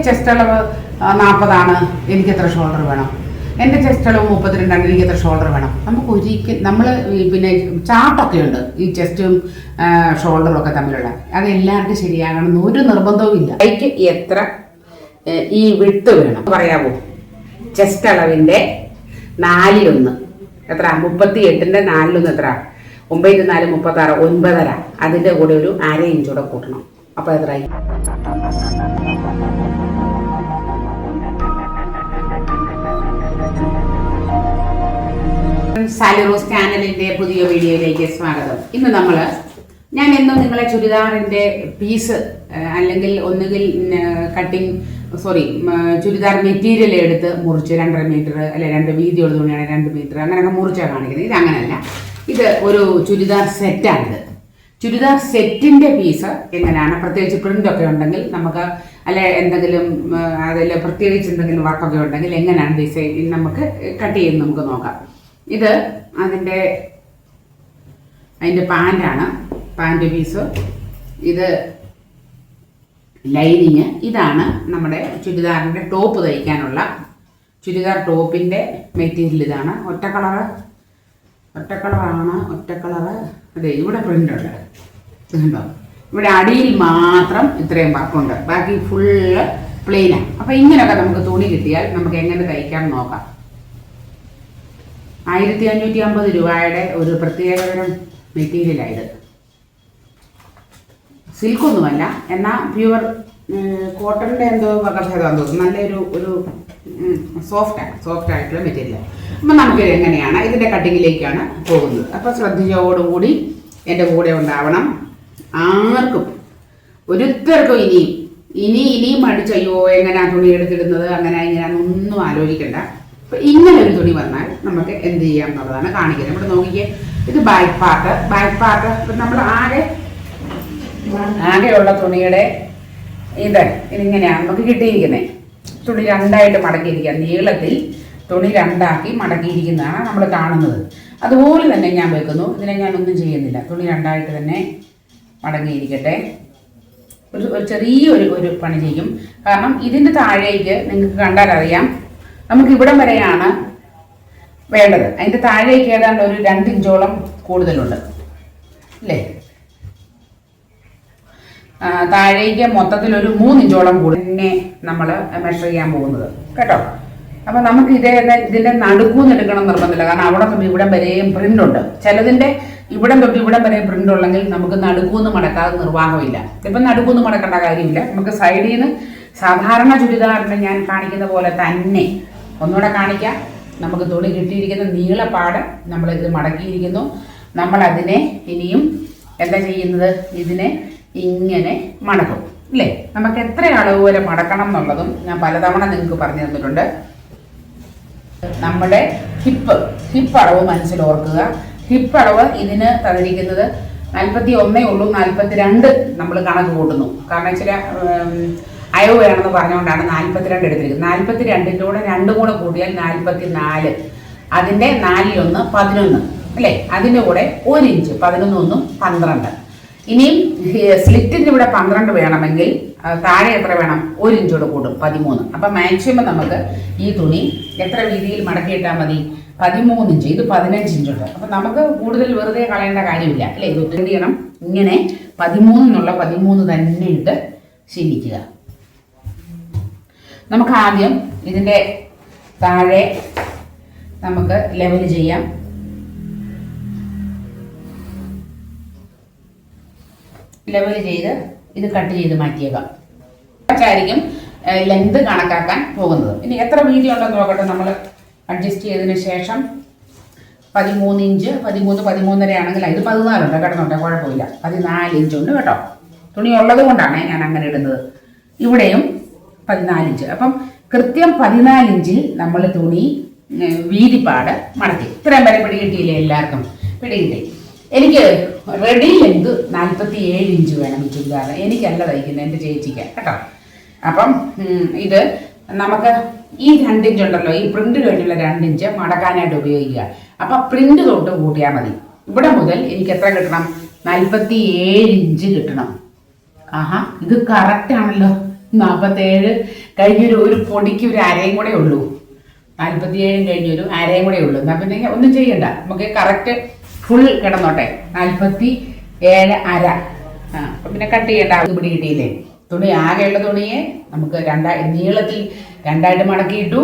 Chest അളവ് 40 എനിക്ക് എത്ര ഷോൾഡർ വേണം, എൻ്റെ ചെസ്റ്റ് അളവ് 32 എനിക്ക് എത്ര ഷോൾഡർ വേണം. നമുക്ക് ഒരിക്കലും നമ്മൾ പിന്നെ ചാർട്ടൊക്കെ ഉണ്ട് ഈ ചെസ്റ്റും ഷോൾഡറും ഒക്കെ തമ്മിലുള്ള. അത് എല്ലാവർക്കും ശരിയാകണമെന്ന് ഒരു നിർബന്ധവും ഇല്ല. കൈക്ക് എത്ര ഈ വിട്ട് വേണം പറയാമോ? ചെസ്റ്റ് അളവിൻ്റെ 4/1 എത്ര? 38ന്റെ 4/1 എത്ര? 9 4 36 9.5. അതിൻ്റെ കൂടെ ഒരു 1/2 ഇഞ്ച് കൂടെ കൂട്ടണം. അപ്പോൾ എത്രയായി? സാലി റോസ് ചാനലിൻ്റെ പുതിയ വീഡിയോയിലേക്ക് സ്വാഗതം. ഇന്ന് ഞാൻ എന്നും നിങ്ങളെ ചുരിദാറിൻ്റെ പീസ് അല്ലെങ്കിൽ ഒന്നുകിൽ ചുരിദാർ മെറ്റീരിയൽ എടുത്ത് മുറിച്ച് 2.5 മീറ്റർ അല്ലെ 2 വീതിയുള്ള തുണിയാണ് 2 മീറ്റർ അങ്ങനെയൊക്കെ മുറിച്ചാണ് കാണിക്കുന്നത്. ഇത് അങ്ങനെയല്ല, ഇത് ഒരു ചുരിദാർ സെറ്റാണിത്. ചുരിദാർ സെറ്റിൻ്റെ പീസ് എങ്ങനെയാണ്, പ്രത്യേകിച്ച് പ്രിൻ്റൊക്കെ ഉണ്ടെങ്കിൽ നമുക്ക് അല്ലെ എന്തെങ്കിലും അതിൽ പ്രത്യേകിച്ച് എന്തെങ്കിലും വർക്കൊക്കെ ഉണ്ടെങ്കിൽ എങ്ങനെയാണ് ഡിസൈൻ നമുക്ക് കട്ട് ചെയ്യുന്നത് നമുക്ക് നോക്കാം. ഇത് അതിൻ്റെ പാൻറ്റാണ്, പാൻറ്റ് പീസ്. ഇത് ലൈനിങ്. ഇതാണ് നമ്മുടെ ചുരിദാറിൻ്റെ ടോപ്പ് തയ്ക്കാനുള്ള ചുരിദാർ ടോപ്പിൻ്റെ മെറ്റീരിയൽ. ഇതാണ് ഒറ്റ കളറ്. അതെ, ഇവിടെ പ്രിൻ്റ് ഉണ്ട്, ഇതുണ്ടോ? ഇവിടെ അടിയിൽ മാത്രം ഇത്രയും വർക്കുണ്ട്, ബാക്കി ഫുള്ള് പ്ലെയിനാണ്. അപ്പം ഇങ്ങനെയൊക്കെ നമുക്ക് തുണി കിട്ടിയാൽ നമുക്ക് എങ്ങനെ തയ്ക്കാൻ നോക്കാം. 1550 രൂപയുടെ ഒരു പ്രത്യേകതരം മെറ്റീരിയലായത്. സിൽക്കൊന്നുമല്ല, എന്നാൽ പ്യുവർ കോട്ടണിൻ്റെ എന്തോ വകഭേദം തോന്നുന്നു. നല്ലൊരു സോഫ്റ്റ് ആയിട്ടുള്ള മെറ്റീരിയൽ. അപ്പം നമുക്ക് എങ്ങനെയാണ് ഇതിൻ്റെ കട്ടിങ്ങിലേക്കാണ് പോകുന്നത്. അപ്പോൾ ശ്രദ്ധയോടുകൂടി എൻ്റെ കൂടെ ഉണ്ടാവണം. ആർക്കും ഒരുത്തർക്കും ഇനിയും അടിച്ചയ്യോ എങ്ങനെയാണ് തുണി എടുത്തിടുന്നത് അങ്ങനെ ഇങ്ങനെയാണെന്നൊന്നും ആലോചിക്കണ്ട. അപ്പം ഇങ്ങനെ ഒരു തുണി വന്നാൽ നമുക്ക് എന്ത് ചെയ്യാം എന്നുള്ളതാണ് കാണിക്കുന്നത്. ഇവിടെ നോക്കിക്കേ, ഇത് ബാക്ക് പാർട്ട് നമ്മൾ ആകെയുള്ള തുണിയുടെ ഇതിങ്ങനെയാണ് നമുക്ക് കിട്ടിയിരിക്കുന്നത്. തുണി 2ആയിട്ട് മടക്കിയിരിക്കുക, നീളത്തിൽ തുണി 2ആക്കി മടക്കിയിരിക്കുന്നതാണ് നമ്മൾ കാണുന്നത്. അതുപോലെ തന്നെ ഞാൻ വെക്കുന്നു. ഇതിനെ ഞാനൊന്നും ചെയ്യുന്നില്ല, തുണി 2ആയിട്ട് തന്നെ മടങ്ങിയിരിക്കട്ടെ. ഒരു ചെറിയൊരു പണി ചെയ്യും. കാരണം ഇതിൻ്റെ താഴേക്ക് നിങ്ങൾക്ക് കണ്ടാൽ അറിയാം നമുക്ക് ഇവിടം വരെയാണ് വേണ്ടത്. അതിൻ്റെ താഴേക്ക് ഏതാണ്ട് ഒരു 2 ഇഞ്ചോളം കൂടുതലുണ്ട് അല്ലേ? താഴേക്ക് മൊത്തത്തിൽ ഒരു 3 ഇഞ്ചോളം കൂടുതൽ തന്നെ നമ്മൾ മെഷർ ചെയ്യാൻ പോകുന്നത് കേട്ടോ. അപ്പം നമുക്ക് ഇതിൻ്റെ നടുക്കൂന്ന് എടുക്കണം നിർബന്ധമില്ല. കാരണം അവിടെ തൊട്ട് ഇവിടം വരെയും പ്രിൻ്റ് ഉണ്ട്. ചിലതിൻ്റെ ഇവിടം തൊട്ട് ഇവിടം വരെയും പ്രിൻ്റ് ഉള്ളെങ്കിൽ നമുക്ക് നടുക്കൂന്ന് മടക്കാതെ നിർവാഹമില്ല. ഇപ്പം നടുക്കൂന്ന് മടക്കേണ്ട കാര്യമില്ല. നമുക്ക് സൈഡിൽ നിന്ന് സാധാരണ ചുരിദാറിന് ഞാൻ കാണിക്കുന്ന പോലെ തന്നെ ഒന്നുകൂടെ കാണിക്കാം. നമുക്ക് തുണി കിട്ടിയിരിക്കുന്ന നീളപ്പാട് നമ്മളിത് മടക്കിയിരിക്കുന്നു. നമ്മളതിനെ ഇനിയും എന്താ ചെയ്യുന്നത്, ഇതിനെ ഇങ്ങനെ മടക്കും അല്ലേ? നമുക്ക് എത്ര അളവ് വരെ മടക്കണം എന്നുള്ളതും ഞാൻ പലതവണ നിങ്ങൾക്ക് പറഞ്ഞു തന്നിട്ടുണ്ട്. നമ്മുടെ ഹിപ്പ് അളവ് മനസ്സിൽ ഓർക്കുക. ഹിപ്പ് അളവ് ഇതിന് തന്നിരിക്കുന്നത് 41 ഉള്ളൂ, 42 നമ്മൾ കണക്ക് കൂട്ടുന്നു. കാരണം ചില അയവ് വേണമെന്ന് പറഞ്ഞുകൊണ്ടാണ് 42 എടുത്തിരിക്കുന്നത്. 42ൻ്റെ കൂടെ 2 കൂടെ കൂട്ടിയാൽ 44. അതിൻ്റെ 4/1 11 അല്ലേ? അതിൻ്റെ കൂടെ 1 ഇഞ്ച് 11 1 12. ഇനിയും സ്ലിറ്റിൻ്റെ ഇവിടെ 12 വേണമെങ്കിൽ താഴെ എത്ര വേണം? 1 ഇഞ്ചോട് കൂടും 13. അപ്പം മാക്സിമം നമുക്ക് ഈ തുണി എത്ര വീതിയിൽ മടക്കിയിട്ടാൽ മതി? 13 ഇഞ്ച്. ഇത് 15 ഇഞ്ചുണ്ട്. അപ്പം നമുക്ക് കൂടുതൽ വെറുതെ കളയേണ്ട കാര്യമില്ല അല്ലേ? ഇത് ഒത്തിരി ചെയ്യണം. ഇങ്ങനെ 13 എന്നുള്ള 13 തന്നെ ഇട്ട് ശീലിക്കുക. നമുക്ക് ആദ്യം ഇതിൻ്റെ താഴെ നമുക്ക് ലെവൽ ചെയ്യാം. ലെവൽ ചെയ്ത് ഇത് കട്ട് ചെയ്ത് മാറ്റിയേക്കാം. ആയിരിക്കും ലെങ്ത് കണക്കാക്കാൻ പോകുന്നത്. ഇനി എത്ര വീതി ഉണ്ടെന്ന് നോക്കട്ടെ. നമ്മൾ അഡ്ജസ്റ്റ് ചെയ്തതിന് ശേഷം 13 ഇഞ്ച് 13 ആണെങ്കിൽ ഇത് 14 ഉണ്ട്. കിടന്നോട്ടെ, കുഴപ്പമില്ല. 14 ഇഞ്ചുണ്ട് കേട്ടോ. തുണി ഉള്ളത് കൊണ്ടാണ് ഞാൻ അങ്ങനെ ഇടുന്നത്. ഇവിടെയും 14 ഇഞ്ച്. അപ്പം കൃത്യം 14 ഇഞ്ചിൽ നമ്മൾ തുണി വീതിപ്പാട് മടക്കി. ഇത്രയും വരെ പിടികിട്ടിയില്ലേ എല്ലാവർക്കും? പിടികിട്ടി. എനിക്ക് റെഡി ലെങ്ത് 47 ഇഞ്ച് വേണം ഈ ചുരിദാർ. എനിക്കല്ല തയ്ക്കുന്നത്, എൻ്റെ ചേച്ചിക്ക് കേട്ടോ. അപ്പം ഇത് നമുക്ക് ഈ 2 ഇഞ്ച് ഉണ്ടല്ലോ, ഈ പ്രിന്റ് കഴിഞ്ഞുള്ള 2 ഇഞ്ച് മടക്കാനായിട്ട് ഉപയോഗിക്കുക. അപ്പം പ്രിന്റ് തൊട്ട് കൂട്ടിയാൽ മതി. ഇവിടെ മുതൽ എനിക്ക് എത്ര കിട്ടണം? 47 ഇഞ്ച് കിട്ടണം. ആഹാ, ഇത് കറക്റ്റ് ആണല്ലോ. 47 കഴിഞ്ഞൊരു പൊടിക്ക് ഒരു അരയും കൂടെ ഉള്ളൂ. 47 കഴിഞ്ഞൊരു അരയും കൂടെ ഉള്ളൂ. എന്നാൽ പിന്നെ ഒന്നും ചെയ്യണ്ട, നമുക്ക് കറക്റ്റ് ഫുൾ കിടന്നോട്ടെ. 47 അര. അപ്പം പിന്നെ കട്ട് ചെയ്യേണ്ട പിടി കിട്ടിയില്ലേ. തുണി ആകെയുള്ള തുണിയെ നമുക്ക് നീളത്തിൽ 2ആയിട്ട് മടക്കിയിട്ടു,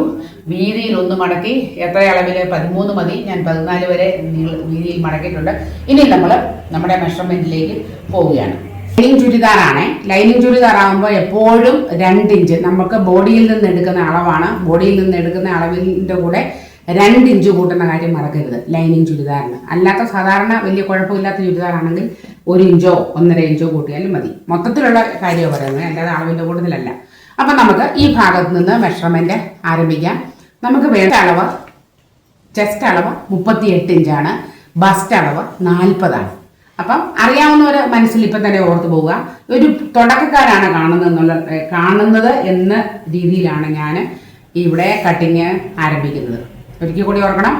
വീതിയിൽ 1 മടക്കി. എത്ര അളവിൽ? 13 മതി. ഞാൻ 14 വരെ വീതിയിൽ മടക്കിയിട്ടുണ്ട്. ഇനി നമ്മൾ നമ്മുടെ മെഷർമെന്റിലേക്ക് പോവുകയാണ്. ലൈനിങ് ചുരിദാറാണ്. ലൈനിങ് ചുരിദാർ ആകുമ്പോൾ എപ്പോഴും 2 ഇഞ്ച് നമുക്ക് ബോഡിയിൽ നിന്ന് എടുക്കുന്ന അളവാണ്. ബോഡിയിൽ നിന്ന് എടുക്കുന്ന അളവിൻ്റെ കൂടെ 2 ഇഞ്ച് കൂട്ടുന്ന കാര്യം മറക്കരുത് ലൈനിങ് ചുരിദാറിന്. അല്ലാത്ത സാധാരണ വലിയ കുഴപ്പമില്ലാത്ത ചുരിദാറാണെങ്കിൽ 1 ഇഞ്ചോ 1.5 ഇഞ്ചോ കൂട്ടിയാലും മതി. മൊത്തത്തിലുള്ള കാര്യമാണ് പറയുന്നത്, അല്ലാതെ അളവിൻ്റെ കൂടുതലല്ല. അപ്പം നമുക്ക് ഈ ഭാഗത്ത് നിന്ന് മെഷർമെൻറ്റ് ആരംഭിക്കാം. നമുക്ക് വേണ്ട അളവ്, ചെസ്റ്റ് അളവ് 38 ഇഞ്ചാണ്, ബസ്റ്റ് അളവ് 40 ആണ്. അപ്പം അറിയാവുന്നവർ മനസ്സിൽ ഇപ്പം തന്നെ ഓർത്ത് പോവുക. ഒരു തുടക്കക്കാരാണ് കാണുന്നത് എന്ന രീതിയിലാണ് ഞാൻ ഇവിടെ കട്ടിങ് ആരംഭിക്കുന്നത്. ഒരിക്കൽ കൂടി ഓർക്കണം,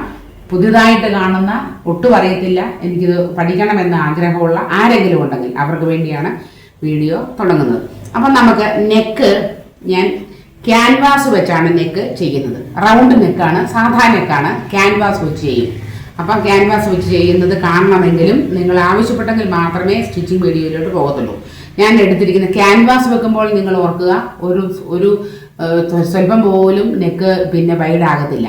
പുതിയതായിട്ട് കാണുന്ന, ഒട്ടും അറിയത്തില്ല, എനിക്കിത് പഠിക്കണമെന്ന് ആഗ്രഹമുള്ള ആരെങ്കിലും ഉണ്ടെങ്കിൽ അവർക്ക് വേണ്ടിയാണ് വീഡിയോ തുടങ്ങുന്നത്. അപ്പം നമുക്ക് നെക്ക് ഞാൻ ക്യാൻവാസ് വെച്ചാണ് നെക്ക് ചെയ്യുന്നത്. റൗണ്ട് നെക്കാണ്, സാധാ നെക്കാണ്, ക്യാൻവാസ് വെച്ച് ചെയ്യും. അപ്പം ക്യാൻവാസ് വെച്ച് ചെയ്യുന്നത് കാണണമെങ്കിലും നിങ്ങൾ ആവശ്യപ്പെട്ടെങ്കിൽ മാത്രമേ സ്റ്റിച്ചിങ് വീഡിയോയിലോട്ട് പോകത്തുള്ളൂ. ഞാൻ എടുത്തിരിക്കുന്ന ക്യാൻവാസ് വെക്കുമ്പോൾ നിങ്ങൾ ഓർക്കുക, ഒരു സ്വല്പം പോലും നെക്ക് പിന്നെ വൈഡാകത്തില്ല.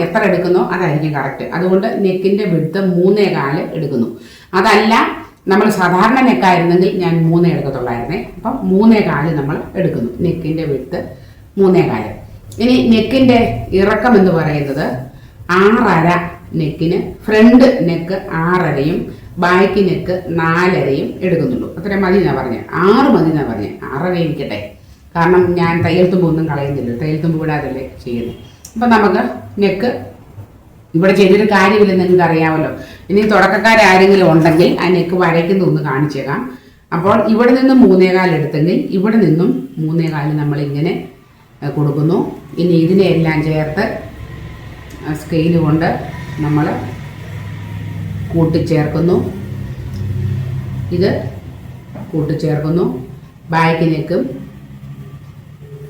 എത്ര എടുക്കുന്നോ അതായിരിക്കും കറക്റ്റ്. അതുകൊണ്ട് നെക്കിൻ്റെ വിഡ്ത്ത് 3.25 എടുക്കുന്നു. അതല്ല നമ്മൾ സാധാരണ നെക്കായിരുന്നെങ്കിൽ ഞാൻ 3 എടുക്കത്തുള്ളായിരുന്നേ. അപ്പം 3.25 നമ്മൾ എടുക്കുന്നു. നെക്കിൻ്റെ വിഡ്ത്ത് 3.25. ഇനി നെക്കിൻ്റെ ഇറക്കം എന്ന് പറയുന്നത് 6.5 നെക്കിന്. ഫ്രണ്ട് നെക്ക് 6.5യും ബാക്ക് നെക്ക് 4.5യും എടുക്കുന്നുള്ളൂ. അത്രയും മതി എന്നാണ് പറഞ്ഞത്. 6 മതി എന്നാണ് പറഞ്ഞത്. 6.5 ഇരിക്കട്ടെ, കാരണം ഞാൻ തയ്യൽ തുമ്പ് ഒന്നും കളയുന്നില്ല, തയ്യൽ തുമ്പ് വിടാതല്ലേ ചെയ്യുന്നത്. അപ്പം നമുക്ക് നെക്ക് ഇവിടെ ചെയ്തൊരു കാര്യമില്ല, നിങ്ങൾക്ക് അറിയാമല്ലോ. ഇനി തുടക്കക്കാരെങ്കിലും ഉണ്ടെങ്കിൽ ആ നെക്ക് വരയ്ക്കുന്ന ഒന്ന് കാണിച്ചേക്കാം. അപ്പോൾ ഇവിടെ നിന്ന് 3.25 എടുത്തെങ്കിൽ ഇവിടെ നിന്നും 3.25 നമ്മളിങ്ങനെ കൊടുക്കുന്നു. ഇനി ഇതിനെല്ലാം ചേർത്ത് സ്കെയിൽ കൊണ്ട് നമ്മൾ കൂട്ടിച്ചേർക്കുന്നു. ഇത് കൂട്ടിച്ചേർക്കുന്നു, ബാക്ക് നെക്കും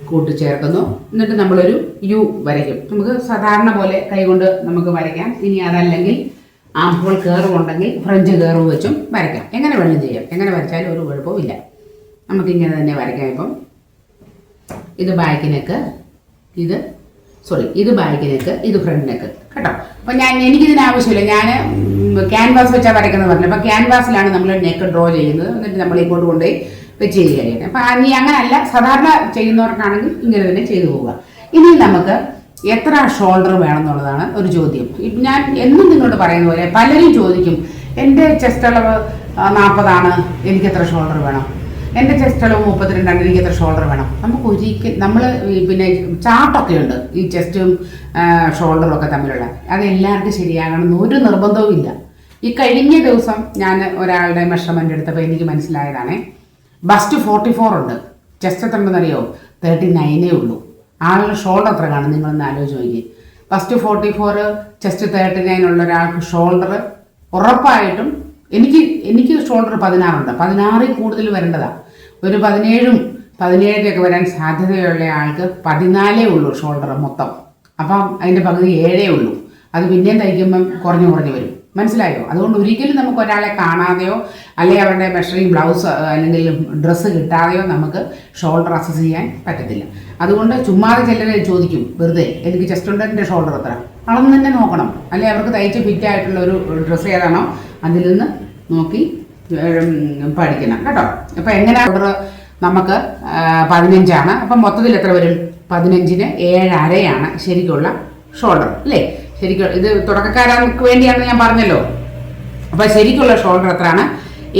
കൂട്ടിച്ചേർക്കുന്നു. എന്നിട്ട് നമ്മളൊരു യു വരയ്ക്കും. നമുക്ക് സാധാരണ പോലെ കൈകൊണ്ട് നമുക്ക് വരയ്ക്കാം. ഇനി അതല്ലെങ്കിൽ ആംഹോൾ കർവ് ഉണ്ടെങ്കിൽ ഫ്രഞ്ച് കർവ് വെച്ചും വരയ്ക്കാം. എങ്ങനെ വേണം ചെയ്യാം, എങ്ങനെ വരച്ചാലും ഒരു കുഴപ്പമില്ല. നമുക്കിങ്ങനെ തന്നെ വരയ്ക്കാം. ഇപ്പം ഇത് ബാക്ക് നെക്ക്, ഇത് ബാക്ക് നെക്ക്, ഇത് ഫ്രണ്ട് നെക്ക് കേട്ടോ. അപ്പം എനിക്കിതിന് ആവശ്യമില്ല, ഞാൻ ക്യാൻവാസ് വെച്ചാൽ വരയ്ക്കുന്നത് പറഞ്ഞു. അപ്പം ക്യാൻവാസിലാണ് നമ്മൾ നെക്ക് ഡ്രോ ചെയ്യുന്നത്. എന്നിട്ട് നമ്മൾ ഇങ്ങോട്ട് കൊണ്ടുപോയി വെച്ച് ചെയ്യുകയാണ്. അപ്പം ഇനി അങ്ങനല്ല, സാധാരണ ചെയ്യുന്നവർക്കാണെങ്കിൽ ഇങ്ങനെ തന്നെ ചെയ്തു പോവുക. ഇനി നമുക്ക് എത്ര ഷോൾഡർ വേണം എന്നുള്ളതാണ് ഒരു ചോദ്യം. ഞാൻ എന്നും നിങ്ങളോട് പറയുന്ന പോലെ പലരും ചോദിക്കും, എൻ്റെ ചെസ്റ്റ് അളവ് 40 ആണ്, എനിക്ക് എത്ര ഷോൾഡർ വേണം? എൻ്റെ ചെസ്റ്റ് അളവ് 32 ആണ്, എനിക്ക് എത്ര ഷോൾഡർ വേണം? നമുക്ക് ഒരിക്കലും നമ്മൾ പിന്നെ ചാർട്ടൊക്കെ ഉണ്ട് ഈ ചെസ്റ്റും ഷോൾഡറും ഒക്കെ തമ്മിലുള്ള. അത് എല്ലാവർക്കും ശരിയാകണമെന്ന് ഒരു നിർബന്ധവും ഇല്ല. ഈ കഴിഞ്ഞ ദിവസം ഞാൻ ഒരാളുടെ മെഷർമെൻ്റ് എടുത്തപ്പോൾ എനിക്ക് മനസ്സിലായതാണേ, ബസ്റ്റ് 44 ഉണ്ട്, ചെസ്റ്റ് എത്ര ഉണ്ടെന്നറിയോ? 39 ഉള്ളൂ. ആളുടെ ഷോൾഡർ എത്ര കാണും നിങ്ങളൊന്ന് ആലോചിച്ച് നോക്കി. ബസ്റ്റ് 44, ചെസ്റ്റ് 39 ഉള്ള ഒരാൾക്ക് ഷോൾഡർ ഉറപ്പായിട്ടും, എനിക്ക് ഷോൾഡർ 16 ഉണ്ട്, 16 കൂടുതൽ വരേണ്ടതാണ്. ഒരു 17ഉം 17 വരാൻ സാധ്യതയുള്ള ആൾക്ക് 14 ഉള്ളൂ ഷോൾഡർ മൊത്തം. അപ്പം അതിൻ്റെ പകുതി 7 ഉള്ളൂ. അത് പിന്നെയും തയ്ക്കുമ്പം കുറഞ്ഞു വരും. മനസ്സിലായോ? അതുകൊണ്ട് ഒരിക്കലും നമുക്ക് ഒരാളെ കാണാതെയോ അല്ലെങ്കിൽ അവരുടെ മെഷറിങ് ബ്ലൗസ് അല്ലെങ്കിൽ ഡ്രസ്സ് കിട്ടാതെയോ നമുക്ക് ഷോൾഡർ അസസ് ചെയ്യാൻ പറ്റത്തില്ല. അതുകൊണ്ട് ചുമ്മാതെ ചിലർ ചോദിക്കും വെറുതെ, എനിക്ക് ചെസ്റ്റ് ഉണ്ട്, എൻ്റെ ഷോൾഡർ എത്ര? അളന്ന് തന്നെ നോക്കണം. അല്ലെങ്കിൽ അവർക്ക് തയ്ച്ച് ഫിറ്റ് ആയിട്ടുള്ള ഒരു ഡ്രസ്സ് ഏതാണോ അതിൽ നിന്ന് നോക്കി പഠിക്കണം കേട്ടോ. അപ്പോൾ എങ്ങനെ ഷോൾഡർ നമുക്ക് 15 അപ്പം മൊത്തത്തിൽ എത്ര വരും? 15ന് 7.5 ശരിക്കുള്ള ഷോൾഡർ അല്ലേ? ശരിക്കും ഇത് തുടക്കക്കാർക്ക് വേണ്ടിയാണെന്ന് ഞാൻ പറഞ്ഞല്ലോ. അപ്പോൾ ശരിക്കുള്ള ഷോൾഡർ എത്രയാണ്?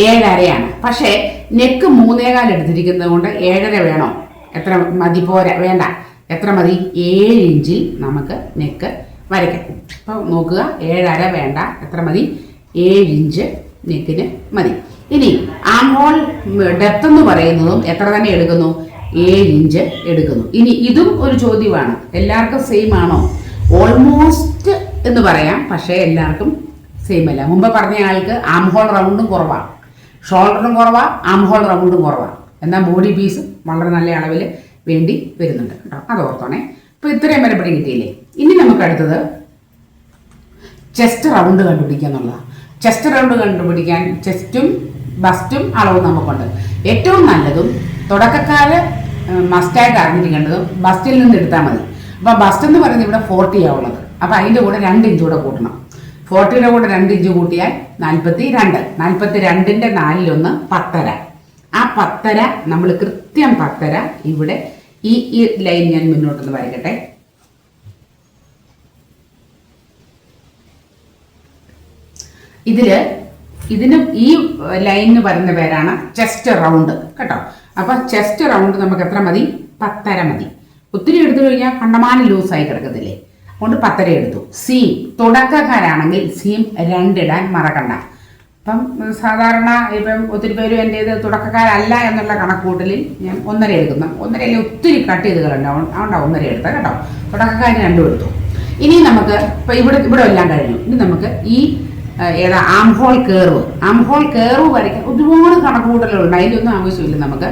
7.5. പക്ഷേ നെക്ക് 3.25 എടുത്തിരിക്കുന്നത് കൊണ്ട് 7.5 വേണോ? എത്ര മതി? പോരാ, വേണ്ട. എത്ര മതി? 7 ഇഞ്ചിൽ നമുക്ക് നെക്ക് വരയ്ക്കാം. അപ്പോൾ നോക്കുക, 7.5 വേണ്ട, എത്ര മതി? 7 ഇഞ്ച് നെക്കിന് മതി. ഇനി ആം ഹോൾ ഡെപ്ത് എന്ന് പറയുന്നതും എത്ര തന്നെ എടുക്കുന്നു? 7 ഇഞ്ച് എടുക്കുന്നു. ഇനി ഇതും ഒരു ചോദ്യമാണ്, എല്ലാവർക്കും സെയിം ആണോ? ഓൾമോസ്റ്റ് എന്ന് പറയാം, പക്ഷേ എല്ലാവർക്കും സെയിം അല്ല. മുമ്പ് പറഞ്ഞ ആൾക്ക് ആം ഹോൾ റൗണ്ടും കുറവാണ്, ഷോൾഡറും കുറവാണ്, ആം ഹോൾ റൗണ്ടും കുറവാണ്. എന്നാൽ ബോഡി പീസ് വളരെ നല്ല അളവിൽ വേണ്ടി വരുന്നുണ്ട് കേട്ടോ, അത് ഓർത്തോണേ. അപ്പോൾ ഇത്രയും വരെ പിടി കിട്ടിയില്ലേ. ഇനി നമുക്ക് അടുത്തത് ചെസ്റ്റ് റൗണ്ട് കണ്ടുപിടിക്കുക എന്നുള്ളതാണ്. ചെസ്റ്റ് റൗണ്ട് കണ്ടുപിടിക്കാൻ ചെസ്റ്റും ബസ്റ്റും അളവും നമുക്കുണ്ട്. ഏറ്റവും നല്ലതും തുടക്കക്കാര് മസ്റ്റായിട്ട് അറിഞ്ഞിരിക്കേണ്ടതും ബസ്റ്റിൽ നിന്ന് എടുത്താൽ മതി. അപ്പോൾ ബസ്റ്റ് എന്ന് പറയുന്നത് ഇവിടെ 40 ആവുള്ളത്. അപ്പോൾ അതിൻ്റെ കൂടെ 2 ഇഞ്ച് കൂടെ കൂട്ടണം. 40യുടെ കൂടെ 2 ഇഞ്ച് കൂട്ടിയാൽ 42. 42ന്റെ 4 10. ആ 10 നമ്മൾ കൃത്യം 10 ഇവിടെ ഈ ലൈൻ ഞാൻ മുന്നോട്ടൊന്ന് വരയ്ക്കട്ടെ. ഇതിന് ഈ ലൈനിന് പറയുന്ന പേരാണ് ചെസ്റ്റ് റൗണ്ട് കേട്ടോ. അപ്പൊ ചെസ്റ്റ് റൗണ്ട് നമുക്ക് എത്ര മതി? 10 മതി. ഒത്തിരി എടുത്തു കഴിഞ്ഞാൽ കണ്ടമാനം ലൂസായി കിടക്കത്തില്ലേ, അതുകൊണ്ട് 10 എടുത്തു. സീം തുടക്കക്കാരാണെങ്കിൽ സീം 2 ഇടാൻ മറക്കണ്ട. അപ്പം സാധാരണ ഇപ്പം ഒത്തിരി പേരും എൻ്റെ ഇത് തുടക്കക്കാരല്ല എന്നുള്ള കണക്കൂട്ടലിൽ ഞാൻ 1.5 എടുക്കുന്നു. 1.5 ഒത്തിരി കട്ട് ചെയ്ത് കളണ്ടാവും, അതുകൊണ്ടാണ് 1.5 എടുത്തത് കേട്ടോ. തുടക്കക്കാർ 2 എടുത്തു. ഇനി നമുക്ക് ഇപ്പം ഇവിടെ എല്ലാം കഴിഞ്ഞു. ഇനി നമുക്ക് ഈ ആം ഹോൾ കേർവ് വരയ്ക്കാൻ ഒരുപാട് കണക്കുകൂട്ടലുണ്ട്, അതിൻ്റെ ആവശ്യമില്ല. നമുക്ക്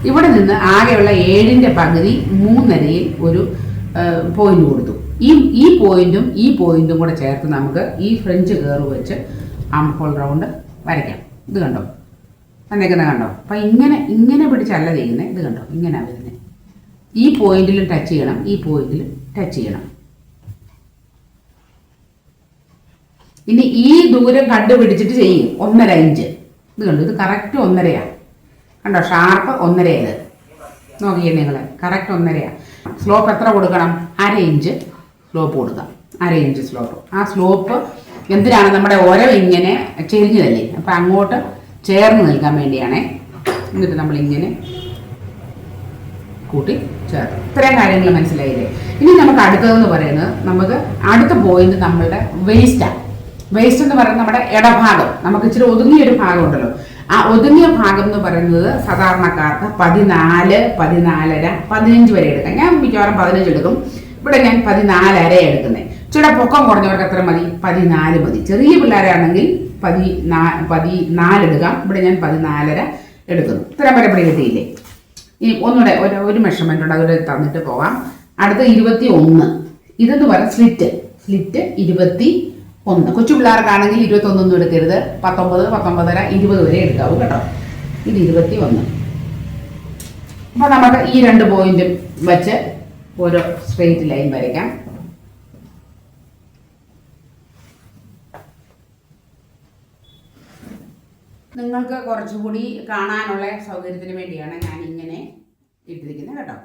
ഇവിടെ നിന്ന് ആകെയുള്ള 7ന്റെ പകുതി 3.5 ഒരു പോയിന്റ് കൊടുത്തു. ഈ പോയിന്റും കൂടെ ചേർത്ത് നമുക്ക് ഈ ഫ്രഞ്ച് കേർവ് വെച്ച് ആം ഹോൾ റൗണ്ട് വരയ്ക്കാം. ഇത് കണ്ടോ, വന്നേക്കുന്നത് കണ്ടോ? അപ്പം ഇങ്ങനെ പിടിച്ചല്ല ചെയ്യുന്നത്. ഇത് കണ്ടോ, ഇങ്ങനെയാണ് വരുന്നത്. ഈ പോയിന്റിലും ടച്ച് ചെയ്യണം, ഈ പോയിന്റിലും ടച്ച് ചെയ്യണം. ഇനി ഈ ദൂരം കണ്ടുപിടിച്ചിട്ട് ചെയ്യും. 1.5 ഇഞ്ച്. ഇത് കണ്ടു, ഇത് കറക്റ്റ് 1.5 കണ്ടോ, ഷാർപ്പ് 1.5 ഇത് നോക്കിയേ നിങ്ങൾ, കറക്റ്റ് 1.5. സ്ലോപ്പ് എത്ര കൊടുക്കണം? 1/2 ഇഞ്ച് സ്ലോപ്പ് കൊടുക്കാം. 1/2 ഇഞ്ച് സ്ലോപ്പ്. ആ സ്ലോപ്പ് എന്തിനാണ്? നമ്മുടെ ഓരോ ഇങ്ങനെ ചെരിഞ്ഞതല്ലേ, അപ്പം അങ്ങോട്ട് ചേർന്ന് നിൽക്കാൻ വേണ്ടിയാണേ. എന്നിട്ട് നമ്മളിങ്ങനെ കൂട്ടി ചേർത്ത്. ഇത്രയും കാര്യങ്ങൾ മനസ്സിലായില്ലേ? ഇനി നമുക്ക് അടുത്തതെന്ന് പറയുന്നത്, നമുക്ക് അടുത്ത പോയിന്റ് നമ്മളുടെ വേസ്റ്റാണ്. വേസ്റ്റ് എന്ന് പറയുന്നത് നമ്മുടെ ഇടഭാഗം. നമുക്ക് ഇച്ചിരി ഒതുങ്ങിയൊരു ഭാഗം ഉണ്ടല്ലോ, ആ ഒതുങ്ങിയ ഭാഗം എന്ന് പറയുന്നത് സാധാരണക്കാർക്ക് 14, 14.5, 15 വരെ എടുക്കാം. ഞാൻ മിക്കവാറും 15 എടുക്കും. ഇവിടെ ഞാൻ 14.5 എടുക്കുന്നത്. ഇച്ചിരി പൊക്കം കുറഞ്ഞവർക്ക് എത്ര മതി? 14 മതി. ചെറിയ പിള്ളേരാണെങ്കിൽ 14 എടുക്കാം. ഇവിടെ ഞാൻ 14.5 എടുക്കുന്നു. ഇത്ര വരെ ഇവിടെ കിട്ടിയില്ലേ? ഈ ഒന്നുകൂടെ ഒരു മെഷർമെന്റ് ഉണ്ട്, അതുകൂടെ തന്നിട്ട് പോകാം. അടുത്ത 21. ഇതെന്ന് പറയാം സ്ലിറ്റ് 21. കൊച്ചു പിള്ളേർക്കാണെങ്കിൽ 21 എടുക്കരുത്. 19, 19.5, 20 വരെ എടുക്കാവൂ കേട്ടോ. ഇത് 21. അപ്പൊ നമുക്ക് ഈ 2 പോയിന്റും വെച്ച് ഓരോ സ്ട്രെയിറ്റ് ലൈൻ വരയ്ക്കാം. നിങ്ങൾക്ക് കുറച്ചുകൂടി കാണാനുള്ള സൗകര്യത്തിന് വേണ്ടിയാണ് ഞാൻ ഇങ്ങനെ ഇട്ടിരിക്കുന്നത് കേട്ടോ.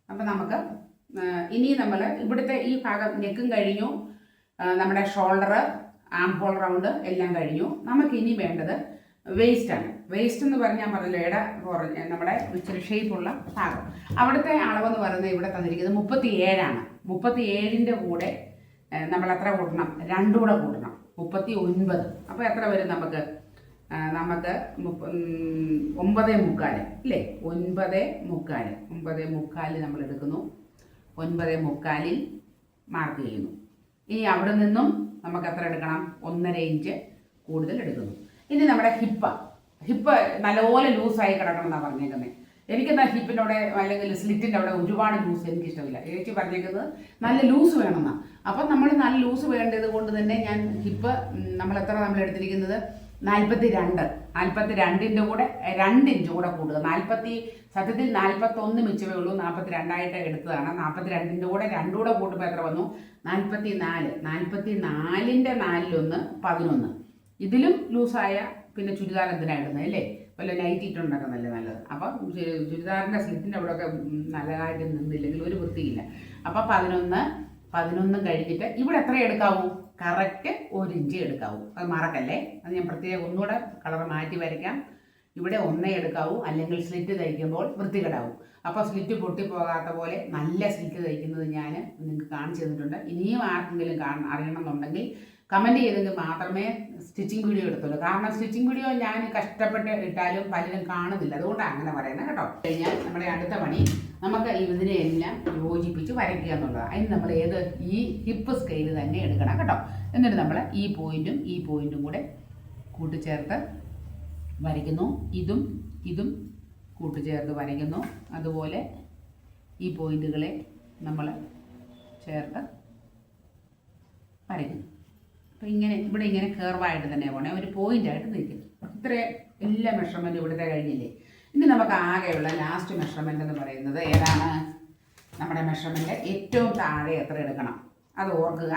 അപ്പം നമുക്ക് ഇനി നമ്മൾ ഇവിടുത്തെ ഈ ഭാഗം നെക്കും കഴിഞ്ഞു, നമ്മുടെ ഷോൾഡർ, ആം ഹോൾ റൗണ്ട് എല്ലാം കഴിഞ്ഞു. നമുക്കിനി വേണ്ടത് വേസ്റ്റാണ്. വേസ്റ്റ് എന്ന് പറഞ്ഞാൽ ഞാൻ പറഞ്ഞല്ലോ, നമ്മുടെ ഇച്ചിരി ഷേപ്പുള്ള ഭാഗം. അവിടുത്തെ അളവെന്ന് പറയുന്നത് ഇവിടെ തന്നിരിക്കുന്നത് 37ആണ്. 37ന്റെ കൂടെ നമ്മൾ എത്ര കൂട്ടണം? 2 കൂടെ കൂട്ടണം. 39. അപ്പോൾ എത്ര വരും നമുക്ക്? 9.75 അല്ലേ? 9.75 നമ്മൾ എടുക്കുന്നു. 9.75 മാർക്ക് ചെയ്യുന്നു. ഇനി അവിടെ നിന്നും നമുക്ക് എത്ര എടുക്കണം? 1.5 ഇഞ്ച് കൂടുതൽ എടുക്കുന്നു. ഇനി നമ്മുടെ ഹിപ്പ് നല്ലപോലെ ലൂസായി കിടക്കണം എന്നാണ് പറഞ്ഞേക്കുന്നത്. എനിക്കെന്താ ഹിപ്പിൻ്റെ അവിടെ അല്ലെങ്കിൽ സ്ലിറ്റിൻ്റെ അവിടെ ഒരുപാട് ലൂസ് എനിക്കിഷ്ടമില്ല. ചേച്ചി പറഞ്ഞേക്കുന്നത് നല്ല ലൂസ് വേണമെന്നാണ്. അപ്പം നമ്മൾ നല്ല ലൂസ് വേണ്ടത് കൊണ്ട് തന്നെ ഞാൻ ഹിപ്പ് നമ്മൾ എടുത്തിരിക്കുന്നത് 42ന്റെ കൂടെ 2 ഇഞ്ച് കൂടെ കൂടുക. സത്യത്തിൽ 41 മിച്ചമേ ഉള്ളൂ, 42 എടുത്തതാണ്. 42ന്റെ കൂടെ 2 കൂടെ കൂട്ടുമ്പോൾ എത്ര വന്നു? 44. 44ന്റെ 4 11. ഇതിലും ലൂസായ പിന്നെ ചുരിദാർ എന്തിനാ ഇടുന്നത് അല്ലേ? വല്ല നൈറ്റ് ഇട്ടുണ്ടാക്കാൻ നല്ലത്. അപ്പം ചുരിദാറിൻ്റെ സ്ലിറ്റിൻ്റെ അവിടെയൊക്കെ നല്ലതായിട്ട് നിന്നില്ലെങ്കിൽ ഒരു വൃത്തിയില്ല. അപ്പം 11 കഴിഞ്ഞിട്ട് ഇവിടെ എത്ര എടുക്കാവൂ? Correct 1 inch എടുക്കാവൂ. അത് മറക്കല്ലേ. അത് ഞാൻ പ്രത്യേകം ഒന്നുകൂടെ കളർ മാറ്റി വരയ്ക്കാം. ഇവിടെ 1 എടുക്കാവൂ, അല്ലെങ്കിൽ സ്ലിറ്റ് തയ്ക്കുമ്പോൾ വൃത്തികേടാവും. അപ്പോൾ സ്ലിറ്റ് പൊട്ടിപ്പോകാത്ത പോലെ നല്ല സ്ലിറ്റ് തയ്ക്കുന്നത് ഞാൻ നിങ്ങൾക്ക് കാണിച്ചു തന്നിട്ടുണ്ട്. ഇനിയും ആർക്കെങ്കിലും അറിയണമെന്നുണ്ടെങ്കിൽ കമൻറ്റ് ചെയ്തെങ്കിൽ മാത്രമേ സ്റ്റിച്ചിങ് വീഡിയോ എടുത്തുള്ളൂ. കാരണം സ്റ്റിച്ചിങ് വീഡിയോ ഞാൻ കഷ്ടപ്പെട്ട് ഇട്ടാലും പലരും കാണുന്നില്ല, അതുകൊണ്ടാണ് അങ്ങനെ പറയുന്നത് കേട്ടോ. കഴിഞ്ഞാൽ നമ്മുടെ അടുത്ത പണി നമുക്ക് ഇതിനെ എല്ലാം യോജിപ്പിച്ച് വരയ്ക്കുക എന്നുള്ളതാണ്. അതിന് നമ്മൾ ഈ ഹിപ്പ് സ്കെയിൽ തന്നെ എടുക്കണം കേട്ടോ. എന്നിട്ട് നമ്മൾ ഈ പോയിന്റും കൂടെ കൂട്ടിച്ചേർത്ത് വരയ്ക്കുന്നു. ഇതും കൂട്ടിച്ചേർത്ത് വരയ്ക്കുന്നു. അതുപോലെ ഈ പോയിന്റുകളെ നമ്മൾ ചേർത്ത് വരയ്ക്കുന്നു. അപ്പോൾ ഇങ്ങനെ ഇവിടെ ഇങ്ങനെ കർവായിട്ട് തന്നെ പോകണേ, ഒരു പോയിൻ്റായിട്ട് നിൽക്കുന്നു. ഇത്രയും എല്ലാ മെഷർമെൻറ്റും ഇവിടുത്തെ കഴിഞ്ഞില്ലേ. ഇനി നമുക്ക് ആകെയുള്ള ലാസ്റ്റ് മെഷർമെൻ്റ് എന്ന് പറയുന്നത് ഏതാണ്? നമ്മുടെ മെഷർമെൻറ്റ് ഏറ്റവും താഴെ എത്ര എടുക്കണം അത് ഓർക്കുക.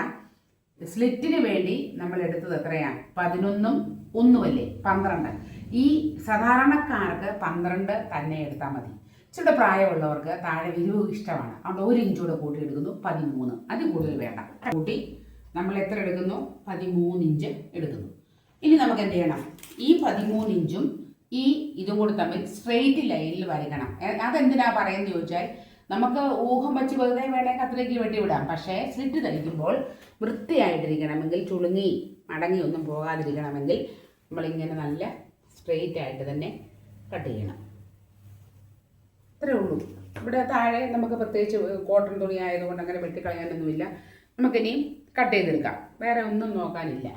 സ്ലിറ്റിന് വേണ്ടി നമ്മൾ എടുത്തത് എത്രയാണ്? 11ഉം 1ഉം അല്ലേ, 12. ഈ സാധാരണക്കാർക്ക് 12 തന്നെ എടുത്താൽ മതി. ഇച്ചിരി പ്രായമുള്ളവർക്ക് താഴെ വിരിവ് ഇഷ്ടമാണ്, അതുകൊണ്ട് 1 ഇഞ്ച് കൂടെ കൂട്ടി എടുക്കുന്നു, 13. അത് കൂടുതൽ വേണ്ട. കൂട്ടി നമ്മൾ എത്ര എടുക്കുന്നു? 13 ഇഞ്ച് എടുക്കുന്നു. ഇനി നമുക്ക് എന്ത് ചെയ്യണം? ഈ 13 ഇഞ്ചും ഈ ഇതും കൂടി തമ്മിൽ സ്ട്രെയിറ്റ് ലൈനിൽ വരയ്ക്കണം. അതെന്തിനാ പറയുന്നത് ചോദിച്ചാൽ, നമുക്ക് ഊഹം വെച്ച് വെറുതെ വേണമെങ്കിൽ അത്രയ്ക്ക് വെട്ടിവിടാം. പക്ഷേ സ്ലിറ്റ് തയ്ക്കുമ്പോൾ വൃത്തിയായിട്ടിരിക്കണമെങ്കിൽ, ചുളുങ്ങി മടങ്ങി ഒന്നും പോകാതിരിക്കണമെങ്കിൽ നമ്മളിങ്ങനെ നല്ല സ്ട്രെയിറ്റ് ആയിട്ട് തന്നെ കട്ട് ചെയ്യണം. ഇത്രയേ ഉള്ളൂ. ഇവിടെ താഴെ നമുക്ക് പ്രത്യേകിച്ച് കോട്ടൺ തുണി ആയതുകൊണ്ട് അങ്ങനെ വെട്ടിക്കളയാനൊന്നുമില്ല. നമുക്കിനിയും കട്ട് ചെയ്തെടുക്കാം, വേറെ ഒന്നും നോക്കാനില്ല.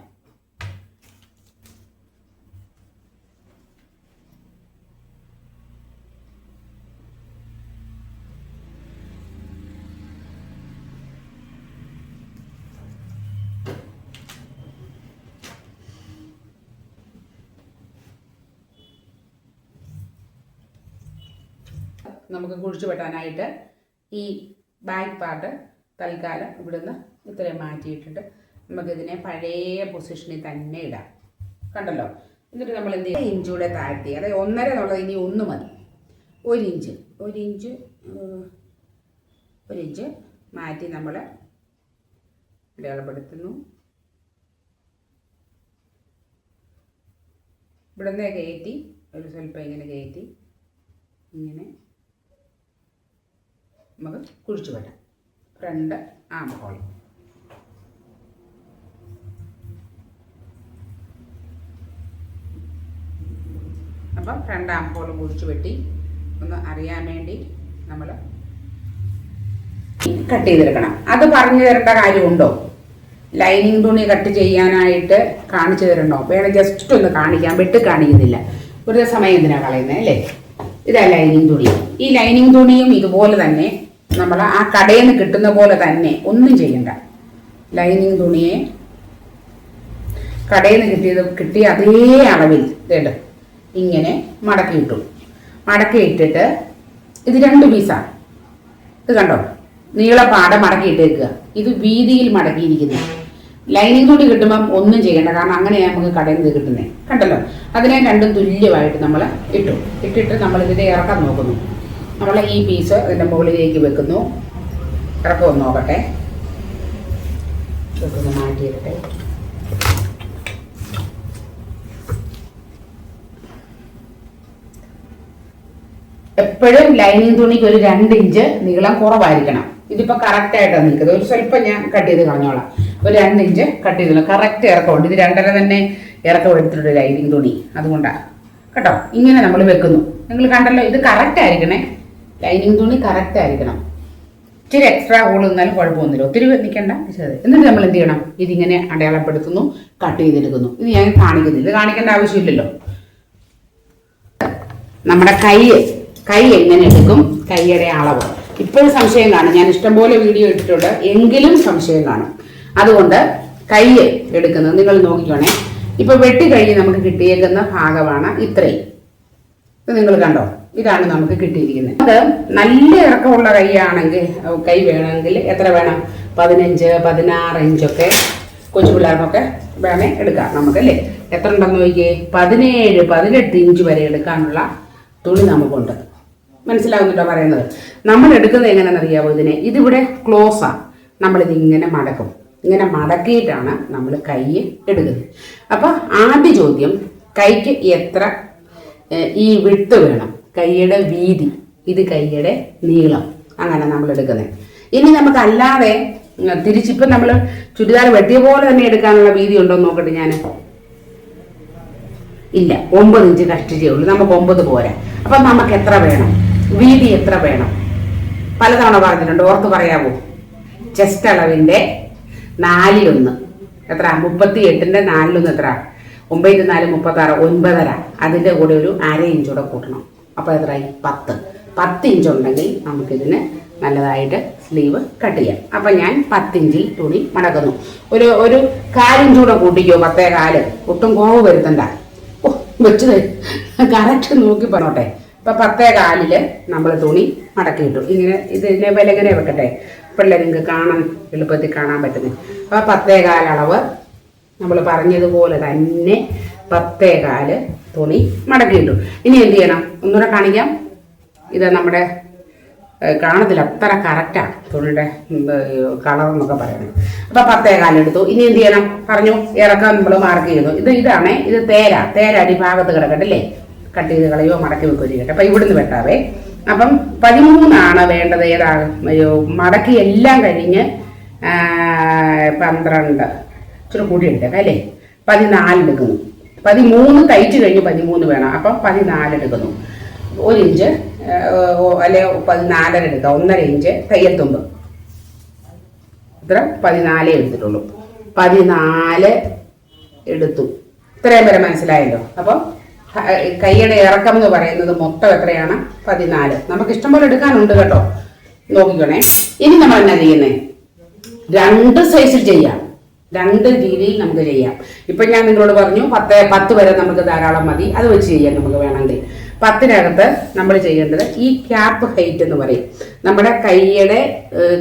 നമുക്ക് കുഴിച്ചു വെട്ടാനായിട്ട് ഈ ബാക്ക് പാർട്ട് തൽക്കാലം ഇവിടുന്ന് ഇത്രയും മാറ്റിയിട്ടിട്ട് നമുക്കിതിനെ പഴയ പൊസിഷനിൽ തന്നെ ഇടാം. കണ്ടല്ലോ. എന്നിട്ട് നമ്മൾ എന്ത് ചെയ്യും? ഇഞ്ചൂടെ താഴ്ത്തി, അതായത് 1.5 എന്നുള്ളത് ഇനി 1 മതി. 1 ഇഞ്ച് മാറ്റി നമ്മൾ അടയാളപ്പെടുത്തുന്നു. ഇവിടുന്ന് കയറ്റി ഒരു സ്വല്പം ഇങ്ങനെ കയറ്റി ഇങ്ങനെ നമുക്ക് കുഴിച്ചു വെട്ടാം. Front armhole. അപ്പം ഫ്രണ്ട് ആം ഹോൾ കുഴിച്ചു വെട്ടി ഒന്ന് അറിയാൻ വേണ്ടി നമ്മൾ കട്ട് ചെയ്തെടുക്കണം. അത് പറഞ്ഞു തരേണ്ട കാര്യമുണ്ടോ? ലൈനിങ് തുണി കട്ട് ചെയ്യാനായിട്ട് കാണിച്ചു തരണോ? വേണം ജസ്റ്റ് ഒന്ന് കാണിക്കാം, വെട്ട് കാണിക്കുന്നില്ല. ഒരു സമയം എന്തിനാണ് കളയുന്നത് അല്ലേ? ഇതാ ലൈനിങ് തുണി. ഈ ലൈനിങ് തുണിയും ഇതുപോലെ തന്നെ നമ്മൾ ആ കടയിൽ നിന്ന് കിട്ടുന്ന പോലെ തന്നെ, ഒന്നും ചെയ്യണ്ട. ലൈനിങ് തുണിയെ കടയിൽ നിന്ന് കിട്ടിയ അതേ അളവിൽ ഇങ്ങനെ മടക്കിയിട്ടു. മടക്കിയിട്ടിട്ട് ഇത് 2 പീസാണ്. ഇത് കണ്ടോ, നീളപ്പാടെ മടക്കിയിട്ടേക്കുക. ഇത് വീതിയിൽ മടക്കിയിരിക്കുന്നു. ലൈനിങ് തുണി കിട്ടുമ്പം ഒന്നും ചെയ്യണ്ട, കാരണം അങ്ങനെയാണ് നമുക്ക് കടയിൽ നിന്ന് കിട്ടുന്നത്. കണ്ടല്ലോ. അതിനെ രണ്ടും തുല്യമായിട്ട് നമ്മൾ ഇട്ടിട്ട് നമ്മൾ ഇതിൻ്റെ ഇറക്കം നോക്കുന്നു. നമ്മൾ ഈ പീസ് ഇതിൻ്റെ മുകളിലേക്ക് വെക്കുന്നു. ഇറക്കം നോക്കട്ടെ, ഇതൊക്കെ മാറ്റിയിട്ടെ. എപ്പോഴും ലൈനിങ് തുണിക്ക് ഒരു 2 ഇഞ്ച് നീളം കുറവായിരിക്കണം. ഇതിപ്പോൾ കറക്റ്റായിട്ടാണ് നിൽക്കുന്നത്. ഒരു സ്വല്പം ഞാൻ കട്ട് ചെയ്ത് കളഞ്ഞോളാം. ഒരു 2 ഇഞ്ച് കട്ട് ചെയ്തോളാം. കറക്റ്റ് ഇറക്കമുണ്ട്. ഇത് 2.5 തന്നെ ഇറക്കം എടുത്തിട്ടുണ്ട് ലൈനിങ് തുണി. അതുകൊണ്ടാണ് കേട്ടോ ഇങ്ങനെ നമ്മൾ വെക്കുന്നു. നിങ്ങൾ കണ്ടല്ലോ, ഇത് കറക്റ്റ് ആയിരിക്കണേ. ലൈനിങ് തുണി കറക്റ്റ് ആയിരിക്കണം. ഇച്ചിരി എക്സ്ട്രാ ഹോൾ നിന്നാലും കുഴപ്പമൊന്നുമില്ല, ഒത്തിരി നിൽക്കണ്ട. എന്നിട്ട് നമ്മൾ എന്ത് ചെയ്യണം? ഇതിങ്ങനെ അടയാളപ്പെടുത്തുന്നു, കട്ട് ചെയ്തെടുക്കുന്നു. ഇത് ഞാൻ കാണിക്കുന്നില്ല, ഇത് കാണിക്കേണ്ട ആവശ്യമില്ലല്ലോ. നമ്മുടെ കൈ എങ്ങനെ എടുക്കും, കൈയുടെ അളവ് ഇപ്പോഴും സംശയം കാണും. ഞാൻ ഇഷ്ടംപോലെ വീഡിയോ ഇട്ടിട്ടുണ്ട്, എങ്കിലും സംശയം കാണും. അതുകൊണ്ട് കൈ എടുക്കുന്നത് നിങ്ങൾ നോക്കിക്കോണേ. ഇപ്പൊ വെട്ടി കഴിഞ്ഞ് നമുക്ക് കിട്ടിയേക്കുന്ന ഭാഗമാണ് ഇത്രയും. ഇത് നിങ്ങൾ കണ്ടോ, ഇതാണ് നമുക്ക് കിട്ടിയിരിക്കുന്നത്. അത് നല്ല ഇറക്കമുള്ള കൈ വേണമെങ്കിൽ എത്ര വേണം? 15, 16 ഇഞ്ചൊക്കെ കൊച്ചു പിള്ളേർക്കൊക്കെ വേണേ എടുക്കാം നമുക്കല്ലേ. എത്ര ഉണ്ടെന്ന് നോക്കിയേ? 17, 18 ഇഞ്ച് വരെ എടുക്കാനുള്ള തുണി നമുക്കുണ്ട്. മനസ്സിലാവുന്നുണ്ടോ പറയുന്നത്? നമ്മൾ എടുക്കുന്നത് എങ്ങനെയാണെന്നറിയാമോ? ഇതിവിടെ ക്ലോസാണ്. നമ്മളിത് ഇങ്ങനെ മടക്കും. ഇങ്ങനെ മടക്കിയിട്ടാണ് നമ്മൾ കൈ എടുക്കുന്നത്. അപ്പം ആദ്യ ചോദ്യം, കൈക്ക് എത്ര ഈ വിട്ട് വേണം? കൈയുടെ വീതി, ഇത് കൈയുടെ നീളം, അങ്ങനെ നമ്മൾ എടുക്കുന്നത്. ഇനി നമുക്കല്ലാതെ തിരിച്ചിപ്പം നമ്മൾ ചുരിദാർ വെട്ടിയ പോലെ തന്നെ എടുക്കാനുള്ള വീതി ഉണ്ടോ എന്ന് നോക്കട്ടെ. ഞാൻ ഇല്ല, 9 ഇഞ്ച് കഷ്ടിച്ചേ ഉള്ളൂ. നമുക്ക് 9 പോരാ. അപ്പം നമുക്ക് എത്ര വേണം? വീതി എത്ര വേണം? പലതവണ പറഞ്ഞിട്ടുണ്ട്, ഓർത്ത് പറയാവോ? ചെസ്റ്റ് അളവിൻ്റെ 4/1 എത്ര? 38ന്റെ 4/1 എത്ര? 9 4 36, 9.5. അതിൻ്റെ കൂടെ ഒരു 1/2 ഇഞ്ച് കൂടെ കൂട്ടണം. അപ്പോൾ എത്രയായി? 10 ഇഞ്ച് ഉണ്ടെങ്കിൽ നമുക്കിതിന് നല്ലതായിട്ട് സ്ലീവ് കട്ട് ചെയ്യാം. അപ്പം ഞാൻ 10 ഇഞ്ചിൽ തുണി മടക്കുന്നു. ഒരു 1/4 ഇഞ്ച് കൂടെ കൂട്ടിക്കോ, 10.25. ഒട്ടും കുറവ് വരുത്തണ്ട. ഓ വെച്ചത് കറക്റ്റ് നോക്കി പറഞ്ഞോട്ടെ. അപ്പം 10.25 നമ്മൾ തുണി മടക്കി ഇട്ടു. ഇതിനെ വില എങ്ങനെ വെക്കട്ടെ, ഇപ്പോഴല്ലേ നിങ്ങൾക്ക് കാണാൻ എളുപ്പത്തിൽ കാണാൻ പറ്റുന്നത്. അപ്പം 10.25 അളവ് നമ്മൾ പറഞ്ഞതുപോലെ തന്നെ 10.25 തുണി മടക്കിയിട്ടു. ഇനി എന്ത് ചെയ്യണം, ഒന്നുകൂടെ കാണിക്കാം. ഇത് നമ്മുടെ കാണത്തില്ല, അത്ര കറക്റ്റാണ് തുണിയുടെ കളർ എന്നൊക്കെ പറയുന്നത്. അപ്പം 10.25 എടുത്തു. ഇനി എന്ത് ചെയ്യണം പറഞ്ഞു, ഇറക്കാൻ നമ്മൾ മാർക്ക് ചെയ്യുന്നു. ഇതാണ് ഇത് തേര അടിഭാഗത്ത് കിടക്കട്ടല്ലേ, കട്ട് ചെയ്ത് കളയോ മടക്കി വെക്കുകയോ ചെയ്യട്ടെ. അപ്പം ഇവിടുന്ന് വെട്ടാവേ. അപ്പം 13 വേണ്ടത്. മടക്കി എല്ലാം കഴിഞ്ഞ് 12 ഇച്ചിരി കൂടി എടുത്തേക്കാം അല്ലേ. 14 എടുക്കുന്നു. 13 തയ്ച്ച് കഴിഞ്ഞ് 13 വേണം. അപ്പം 14 എടുക്കുന്നു. 1 ഇഞ്ച് അല്ലെ 14 എടുക്കാം. 1.5 ഇഞ്ച് തയ്യൽ തുമ്പ്. ഇത്ര 14 എടുത്തിട്ടുള്ളൂ. 14 എടുത്തു. ഇത്രയും വരെ മനസ്സിലായല്ലോ. അപ്പം കൈയുടെ ഇറക്കം എന്ന് പറയുന്നത് മൊത്തം എത്രയാണ്? 14. നമുക്ക് ഇഷ്ടംപോലെ എടുക്കാനുണ്ട് കേട്ടോ, നോക്കിക്കോണേ. ഇനി നമ്മൾ എന്നാ ചെയ്യുന്നേ, 2 സൈസിൽ ചെയ്യാം, 2 രീതിയിൽ നമുക്ക് ചെയ്യാം. ഇപ്പം ഞാൻ നിങ്ങളോട് പറഞ്ഞു 10 വരെ നമുക്ക് ധാരാളം മതി, അത് വെച്ച് ചെയ്യാം നമുക്ക് വേണമെങ്കിൽ. 10-നകത്ത് നമ്മൾ ചെയ്യേണ്ടത് ഈ ക്യാപ്പ് ഹൈറ്റ് എന്ന് പറയും. നമ്മുടെ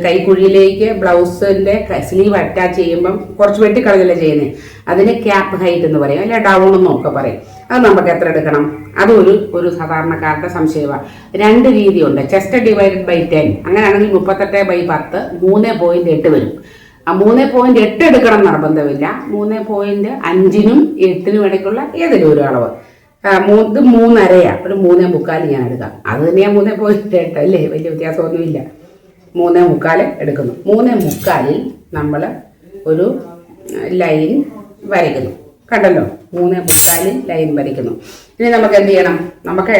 കൈക്കുഴിയിലേക്ക് ബ്ലൗസിന്റെ സ്ലീവ് അറ്റാച്ച് ചെയ്യുമ്പം കുറച്ച് വെട്ടിക്കളഞ്ഞല്ലേ ചെയ്യുന്നത്, അതിന് ക്യാപ്പ് ഹൈറ്റ് എന്ന് പറയും, അല്ലെ ഡൗൺ എന്നൊക്കെ പറയും. അത് നമുക്ക് എത്ര എടുക്കണം? അത് ഒരു സാധാരണക്കാരുടെ സംശയമാണ്. 2 രീതിയുണ്ട്. ചെസ്റ്റ് ഡിവൈഡഡ് ബൈ 10 അങ്ങനെയാണെങ്കിൽ 38/10 3.8 വരും. ആ 3.8 എടുക്കണം നിർബന്ധമില്ല. 3.5നും 8നും ഇടയ്ക്കുള്ള ഏതെങ്കിലും ഒരു അളവ്. 3.5 ഒരു 3.25 ഞാൻ എടുക്കാം. അത് തന്നെയാണ് 3.8 അല്ലേ, വലിയ വ്യത്യാസമൊന്നുമില്ല. 3.25 എടുക്കുന്നു. 3.25 നമ്മൾ ഒരു ലൈൻ വരയ്ക്കുന്നു. കണ്ടല്ലോ, 3.25 ലൈൻ വരയ്ക്കുന്നു. ഇനി നമുക്ക് എന്ത് ചെയ്യണം, നമുക്ക്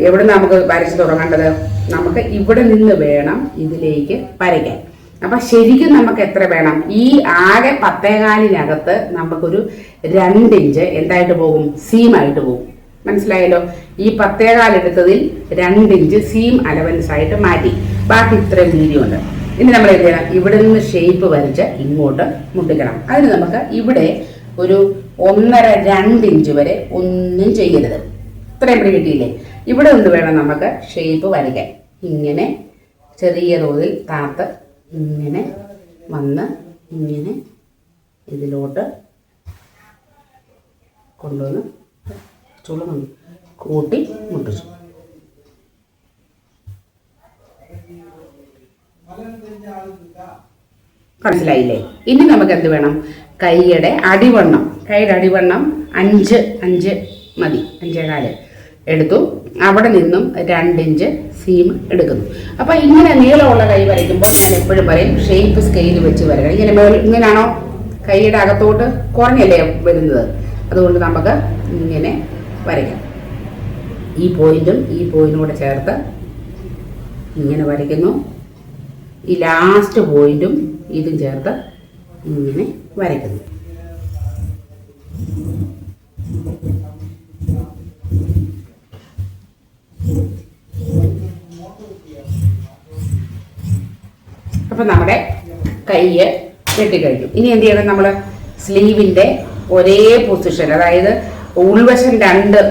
എവിടെ നമുക്ക് വരച്ച് തുടങ്ങേണ്ടത്? നമുക്ക് ഇവിടെ നിന്ന് വേണം ഇതിലേക്ക് വരയ്ക്കാൻ. അപ്പം ശരിക്കും നമുക്ക് എത്ര വേണം? ഈ ആകെ 10.25-നകത്ത് നമുക്കൊരു 2 ഇഞ്ച് എന്തായിട്ട് പോകും? സീമായിട്ട് പോകും. മനസ്സിലായല്ലോ? ഈ 10.25 എടുത്തതിൽ 2 ഇഞ്ച് സീം അലവൻസ് ആയിട്ട് മാറ്റി. ബാക്കി ഇത്രയും വീതിയുണ്ട്. ഇനി നമ്മൾ എന്ത് ചെയ്യണം? ഇവിടെ നിന്ന് ഷേപ്പ് വരച്ച് ഇങ്ങോട്ട് മുട്ടിക്കണം. അതിന് നമുക്ക് ഇവിടെ ഒരു 1.5-2 ഇഞ്ച് വരെ ഒന്നും ചെയ്യരുത്. ഇത്രയും പിടി കിട്ടിയില്ലേ? ഇവിടെ നിന്ന് വേണം നമുക്ക് ഷേപ്പ് വരയ്ക്കാൻ. ഇങ്ങനെ ചെറിയ തോതിൽ താത്ത് ഇങ്ങനെ വന്ന് ഇങ്ങനെ ഇതിലോട്ട് കൊണ്ടുവന്ന് ചുളങ്ങി കൂട്ടി മുട്ടിച്ചു. മനസ്സിലായില്ലേ? ഇനി നമുക്ക് എന്ത് വേണം? കൈയുടെ അടിവണ്ണം 5 മതി. 5.25 എടുത്തു. അവിടെ നിന്നും 2 ഇഞ്ച് സീം എടുക്കുന്നു. അപ്പം ഇങ്ങനെ നീളമുള്ള കൈ വരയ്ക്കുമ്പോൾ ഞാൻ എപ്പോഴും പറയും ഷേപ്പ് സ്കെയിൽ വെച്ച് വരയ്ക്കണം. ഇങ്ങനെയാണോ കൈയുടെ അകത്തോട്ട് കുറഞ്ഞല്ലേ വരുന്നത്? അതുകൊണ്ട് നമുക്ക് ഇങ്ങനെ വരയ്ക്കാം. ഈ പോയിന്റും ഈ പോയിന്റും കൂടെ ചേർത്ത് ഇങ്ങനെ വരയ്ക്കുന്നു. ഈ ലാസ്റ്റ് പോയിന്റും ഇതും ചേർത്ത് ഇങ്ങനെ വരയ്ക്കുന്നു. അപ്പം നമ്മുടെ കൈ വെട്ടിക്കഴിഞ്ഞു. ഇനി എന്ത് ചെയ്യണം? നമ്മൾ സ്ലീവിൻ്റെ ഒരേ പൊസിഷൻ, അതായത് ഉൾവശം 2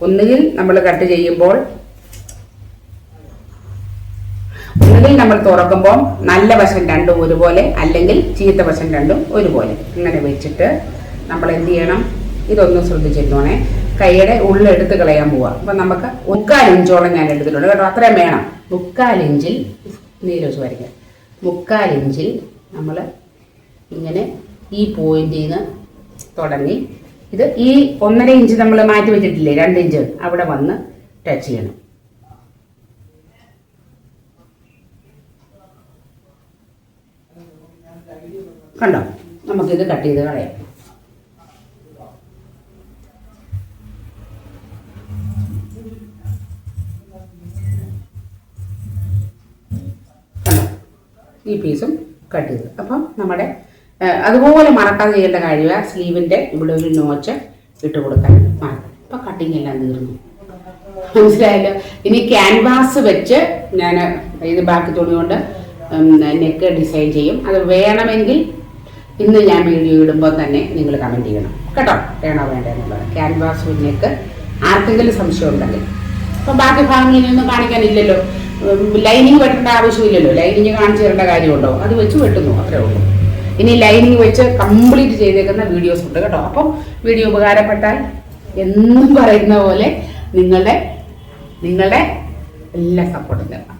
ഒന്നുകിൽ നമ്മൾ കട്ട് ചെയ്യുമ്പോൾ നമ്മൾ തുറക്കുമ്പോൾ നല്ല വശം 2 ഒരുപോലെ, അല്ലെങ്കിൽ ചീത്ത വശം 2 ഒരുപോലെ. ഇങ്ങനെ വെച്ചിട്ട് നമ്മൾ എന്ത് ചെയ്യണം? ഇതൊന്നും ശ്രദ്ധിച്ചിരുന്നോണേ. കൈയുടെ ഉള്ളെടുത്ത് കളയാൻ പോവാം. അപ്പം നമുക്ക് 3/4 ഇഞ്ചോളം ഞാൻ എടുത്തിട്ടുണ്ട് കേട്ടോ. അത്രയും വേണം. 3/4 ഇഞ്ചിൽ നീലോച്ച് വരയ്ക്കാം. 3/4 ഇഞ്ചിൽ നമ്മൾ ഇങ്ങനെ ഈ പോയിന്റിൽ നിന്ന് തുടങ്ങി ഇത് ഈ 1.5 ഇഞ്ച് നമ്മൾ മാറ്റി വെച്ചിട്ടില്ലേ, 2 ഇഞ്ച് അവിടെ വന്ന് ടച്ച് ചെയ്യണം. കണ്ടോ? നമുക്കിത് കട്ട് ചെയ്ത് കളയാം. ഈ പീസും കട്ട് ചെയ്ത്. അപ്പം നമ്മുടെ അതുപോലെ മറക്കാതെ ചെയ്യേണ്ട കാര്യമാണ് സ്ലീവിൻ്റെ ഇവിടെ ഒരു നോച്ച് ഇട്ട് കൊടുക്കാൻ മറക്കും. അപ്പം കട്ടിങ് എല്ലാം തീർന്നു. മനസ്സിലായല്ലോ. ഇനി ക്യാൻവാസ് വെച്ച് ഞാൻ ഇത് ബാക്കി തുണി കൊണ്ട് നെക്ക് ഡിസൈൻ ചെയ്യും. അത് വേണമെങ്കിൽ ഇന്ന് ഞാൻ വീഡിയോ ഇടുമ്പോൾ തന്നെ നിങ്ങൾ കമൻറ്റ് ചെയ്യണം കേട്ടോ, വേണോ വേണ്ടെന്നുള്ളത്. ക്യാൻവാസ് നെക്ക് ആർക്കെങ്കിലും സംശയം ഉണ്ടെങ്കിൽ. അപ്പം ബാക്കി ഭാഗങ്ങളിലൊന്നും കാണിക്കാനില്ലല്ലോ, ലൈനിങ് വെട്ടേണ്ട ആവശ്യമില്ലല്ലോ. ലൈനിങ് കാണിച്ചു തരേണ്ട കാര്യമുണ്ടോ? അത് വെച്ച് വെട്ടുന്നു, അത്രേ ഉള്ളൂ. ഇനി ലൈനിങ് വെച്ച് കംപ്ലീറ്റ് ചെയ്തേക്കുന്ന വീഡിയോസ് ഉണ്ട് കേട്ടോ. അപ്പം വീഡിയോ ഉപകാരപ്പെട്ടാൽ എന്നും പറയുന്ന പോലെ നിങ്ങളുടെ എല്ലാ സപ്പോർട്ടും തരണം.